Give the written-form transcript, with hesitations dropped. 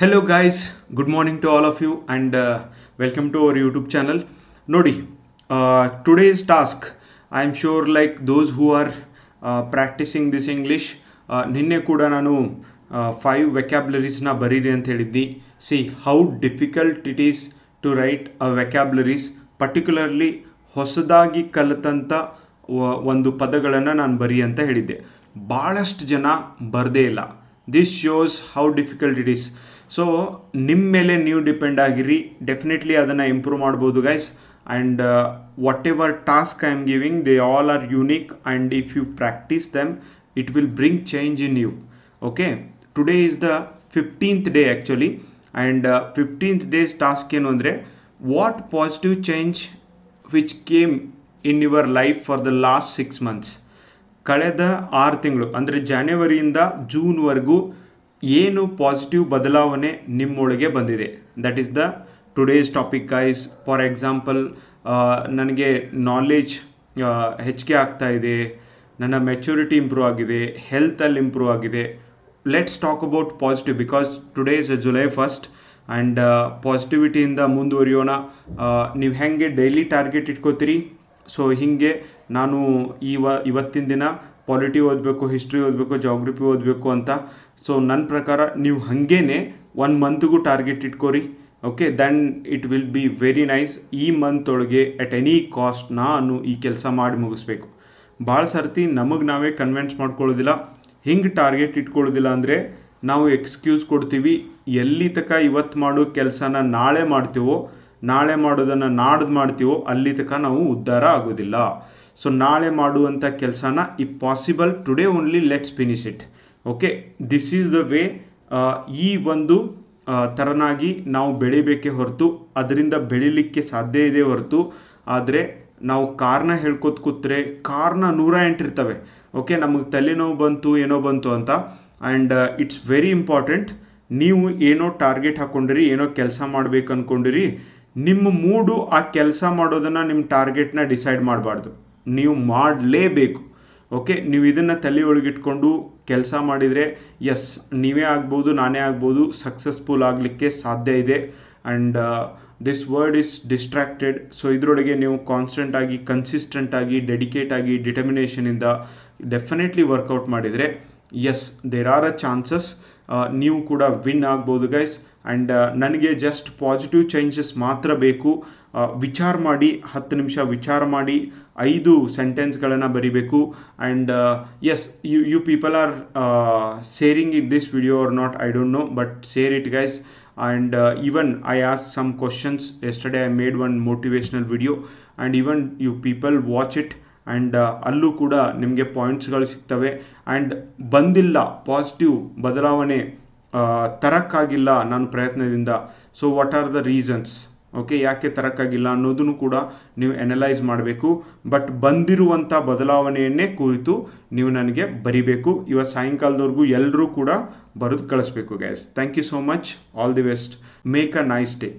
Hello guys, good morning to all of you and welcome to our YouTube channel. Nodi, today's task, I am sure like those who are practicing this English, ನಿನ್ನೆ ಕೂಡ ನಾನು 5 vocabularies ನ ಬರೀರಿ ಅಂತ ಹೇಳಿದ್ದಿ. See how difficult it is to write a vocabularies, particularly ಹೊಸದಾಗಿ ಕಲಿತಂಥ ಒಂದು ಪದಗಳನ್ನು ನಾನು ಬರಿ ಅಂತ ಹೇಳಿದ್ದೆ. ಭಾಳಷ್ಟು ಜನ ಬರದೇ ಇಲ್ಲ. This shows how difficult it is. So ನಿಮ್ಮ ಮೇಲೆ ನೀವು ಡಿಪೆಂಡ್ ಆಗಿರಿ, ಡೆಫಿನೆಟ್ಲಿ ಅದನ್ನು ಇಂಪ್ರೂವ್ ಮಾಡ್ಬೋದು guys. And whatever task I am giving, they all are unique and if you practise them it will bring change in you. Okay, today is the 15th day actually. And 15th day's task ಏನು ಅಂದರೆ, what positive change which came in your life for the last 6 months. ಕಳೆದ 6 ತಿಂಗಳು ಅಂದರೆ ಜನವರಿಯಿಂದ ಜೂನ್ವರೆಗೂ ಏನು positive ಬದಲಾವಣೆ ನಿಮ್ಮೊಳಗೆ ಬಂದಿದೆ. That is the today's topic guys. For example, ನನಗೆ ನಾಲೆಜ್ ಹೆಚ್ಚಿಗೆ ಆಗ್ತಾ ಇದೆ, ನನ್ನ ಮೆಚುರಿಟಿ ಇಂಪ್ರೂವ್ ಆಗಿದೆ, ಹೆಲ್ತಲ್ಲಿ ಇಂಪ್ರೂವ್ ಆಗಿದೆ. Let's talk about positive because today is July 1st and ಪಾಸಿಟಿವಿಟಿಯಿಂದ ಮುಂದುವರಿಯೋಣ. ನೀವು ಹೆಂಗೆ ಡೈಲಿ ಟಾರ್ಗೆಟ್ ಇಟ್ಕೋತೀರಿ, ಸೊ ಹೀಗೆ ನಾನು ಇವತ್ತಿನ ದಿನ ಪಾಲಿಟಿ ಓದಬೇಕು, ಹಿಸ್ಟ್ರಿ ಓದಬೇಕು, ಜಾಗ್ರಫಿ ಓದಬೇಕು ಅಂತ. ಸೊ ನನ್ನ ಪ್ರಕಾರ ನೀವು ಹಾಗೇನೆ 1 ಮಂತ್ಗೂ ಟಾರ್ಗೆಟ್ ಇಟ್ಕೋರಿ. Okay, then it will be very nice. ಈ ಮಂತ್ ಒಳಗೆ ಎಟ್ ಎನಿ ಕಾಸ್ಟ್ ನಾನು ಈ ಕೆಲಸ ಮಾಡಿ ಮುಗಿಸ್ಬೇಕು. ಭಾಳ ಸರ್ತಿ ನಮಗೆ ನಾವೇ ಕನ್ವಿನ್ಸ್ ಮಾಡ್ಕೊಳ್ಳೋದಿಲ್ಲ. ಹಿಂಗೆ ಟಾರ್ಗೆಟ್ ಇಟ್ಕೊಳ್ಳೋದಿಲ್ಲ ಅಂದರೆ ನಾವು ಎಕ್ಸ್ಕ್ಯೂಸ್ ಕೊಡ್ತೀವಿ. ಎಲ್ಲಿ ತನಕ ಇವತ್ತು ಮಾಡೋ ಕೆಲಸನ ನಾಳೆ ಮಾಡ್ತೀವೋ, ನಾಳೆ ಮಾಡೋದನ್ನು ನಾಡ್ದು ಮಾಡ್ತೀವೋ, ಅಲ್ಲಿ ತನಕ ನಾವು ಉದ್ಧಾರ ಆಗೋದಿಲ್ಲ. ಸೊ ನಾಳೆ ಮಾಡುವಂಥ ಕೆಲಸನ if possible today only let's finish it. Okay, this is the way. ಈ ಒಂದು ಥರನಾಗಿ ನಾವು ಬೆಳಿಬೇಕೇ ಹೊರತು ಅದರಿಂದ ಬೆಳಿಲಿಕ್ಕೆ ಸಾಧ್ಯ ಇದೆ ಹೊರತು, ಆದರೆ ನಾವು ಕಾರಣ ಹೇಳ್ಕೊತ ಕೂತ್ರೆ ಕಾರಣ 108 ಇರ್ತವೆ. ಓಕೆ, ನಮಗೆ ತಲೆನೋವು ಬಂತು, ಏನೋ ಬಂತು ಅಂತ. And it's very important. ನೀವು ಏನೋ ಟಾರ್ಗೆಟ್ ಹಾಕ್ಕೊಂಡಿರಿ, ಏನೋ ಕೆಲಸ ಮಾಡ್ಬೇಕು ಅಂದ್ಕೊಂಡಿರಿ, ನಿಮ್ಮ ಮೂಡು ಆ ಕೆಲಸ ಮಾಡೋದನ್ನು ನಿಮ್ಮ ಟಾರ್ಗೆಟ್ನ ಡಿಸೈಡ್ ಮಾಡಬಾರ್ದು. ನೀವು ಮಾಡಲೇಬೇಕು. ಓಕೆ, ನೀವು ಇದನ್ನು ತಲೆಯೊಳಗಿಟ್ಕೊಂಡು ಕೆಲಸ ಮಾಡಿದರೆ ಎಸ್ ನೀವೇ ಆಗ್ಬೋದು, ನಾನೇ ಆಗ್ಬೋದು, ಸಕ್ಸಸ್ಫುಲ್ ಆಗಲಿಕ್ಕೆ ಸಾಧ್ಯ ಇದೆ. And this word is distracted. So ಇದರೊಳಗೆ ನೀವು ಕಾನ್ಸ್ಟೆಂಟಾಗಿ, ಕನ್ಸಿಸ್ಟೆಂಟಾಗಿ, ಡೆಡಿಕೇಟಾಗಿ, ಡಿಟರ್ಮಿನೇಷನಿಂದ ಡೆಫಿನೆಟ್ಲಿ ವರ್ಕೌಟ್ ಮಾಡಿದರೆ yes there are a chances ನೀವು ಕೂಡ ವಿನ್ ಆಗ್ಬೋದು ಗೈಸ್. ಆ್ಯಂಡ್ ನನಗೆ ಜಸ್ಟ್ ಪಾಸಿಟಿವ್ ಚೇಂಜಸ್ ಮಾತ್ರ ಬೇಕು. ವಿಚಾರ ಮಾಡಿ 10 ನಿಮಿಷ ವಿಚಾರ ಮಾಡಿ 5 ಸೆಂಟೆನ್ಸ್ಗಳನ್ನು ಬರಿಬೇಕು. And as you people are sharing it this video or not, I don't know, but share it guys. And even I asked some questions yesterday. I made one motivational video and even you people watch it. And ಅಲ್ಲೂ ಕೂಡ ನಿಮಗೆ ಪಾಯಿಂಟ್ಸ್ಗಳು ಸಿಗ್ತವೆ. And ಬಂದಿಲ್ಲ positive ಬದಲಾವಣೆ ತರಕ್ಕಾಗಿಲ್ಲ ನಾನು ಪ್ರಯತ್ನದಿಂದ. So what are the reasons? Okay, ಯಾಕೆ ತರಕ್ಕಾಗಿಲ್ಲ ಅನ್ನೋದನ್ನು ಕೂಡ ನೀವು ಅನಲೈಸ್ ಮಾಡಬೇಕು. ಬಟ್ ಬಂದಿರುವಂಥ ಬದಲಾವಣೆಯನ್ನೇ ಕುರಿತು ನೀವು ನನಗೆ ಬರಿಬೇಕು. ಇವತ್ತು ಸಾಯಂಕಾಲದವರೆಗೂ ಎಲ್ಲರೂ ಕೂಡ ಬರೆದು ಕಳಿಸ್ಬೇಕು guys. Thank you so much. All the best. Make a nice day.